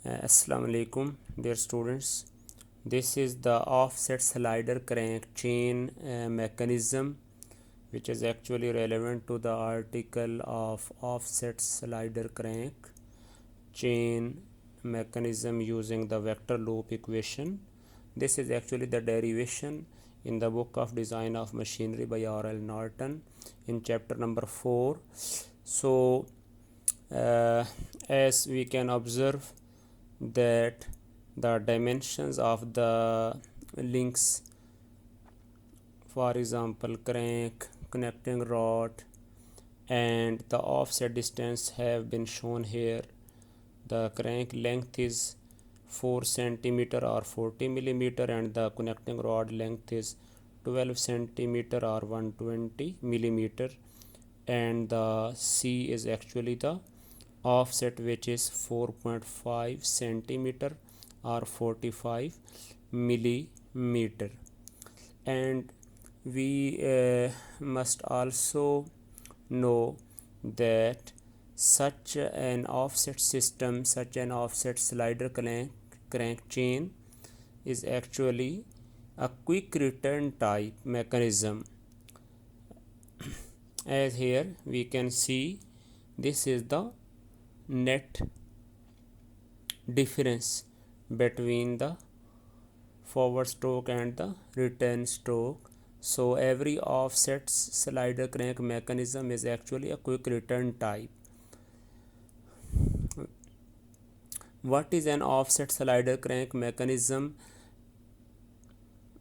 Assalamu alaikum, dear students. This is the offset slider crank chain mechanism, which is actually relevant to the article of offset slider crank chain mechanism using the vector loop equation. This is actually the derivation in the book of Design of Machinery by R.L. Norton in chapter number 4. So as we can observe that the dimensions of the links, for example crank, connecting rod, and the offset distance have been shown here. The crank length is 4 centimeter or 40 millimeter, and the connecting rod length is 12 centimeter or 120 millimeter, and the C is actually the offset, which is 4.5 centimeter or 45 millimeter. And we must also know that such an offset system, such an offset slider crank chain is actually a quick return type mechanism. As here we can see, this is the net difference between the forward stroke and the return stroke. So every offset slider crank mechanism is actually a quick return type. What is an offset slider crank mechanism?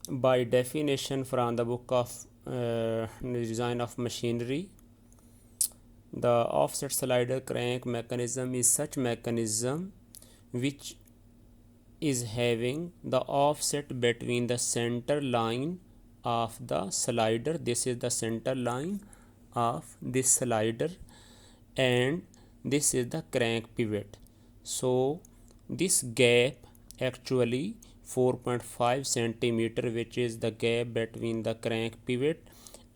By definition from the book of Design of Machinery, the offset slider crank mechanism is such mechanism which is having the offset between the center line of the slider. This is the center line of this slider, and this is the crank pivot. So this gap actually 4.5 centimeter, which is the gap between the crank pivot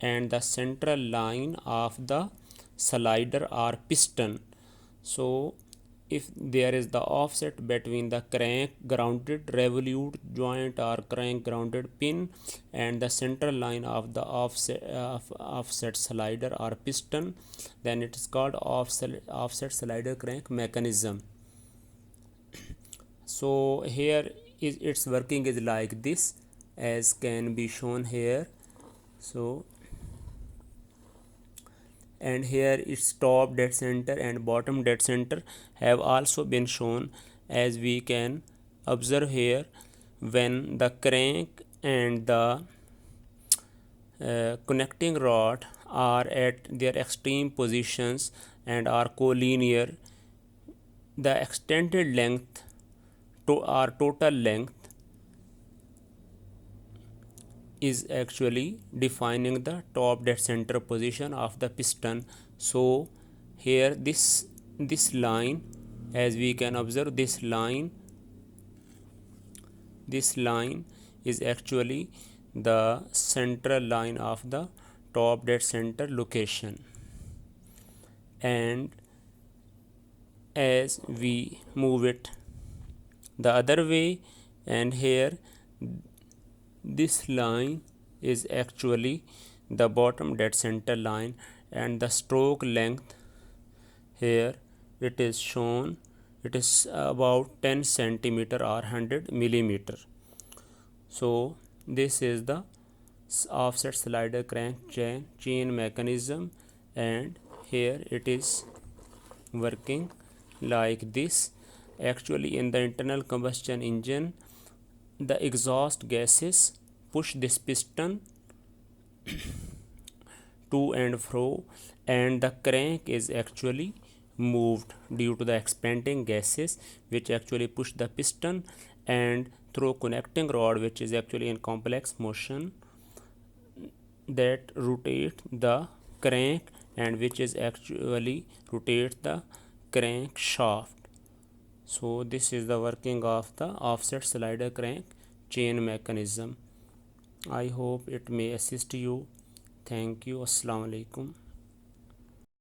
and the central line of the slider or piston. So if there is the offset between the crank grounded revolute joint or crank grounded pin and the central line of the offset slider or piston, then it is called offset slider crank mechanism. So here its working is like this, as can be shown here. So and here its top dead center and bottom dead center have also been shown, as we can observe here. When the crank and the connecting rod are at their extreme positions and are collinear, the extended length or total length is actually defining the top dead center position of the piston. So here this line, as we can observe, this line is actually the central line of the top dead center location. And as we move it the other way, and here this line is actually the bottom dead center line, and the stroke length here it is shown, it is about 10 centimeter or 100 millimeter. So this is the offset slider crank chain mechanism, and here it is working like this. Actually in the internal combustion engine, the exhaust gases push this piston to and fro, and the crank is actually moved due to the expanding gases which actually push the piston, and through connecting rod, which is actually in complex motion, that rotate the crank and which is actually rotate the crank shaft. So this is the working of the offset slider crank chain mechanism. I hope it may assist you. Thank you. Assalamu alaikum.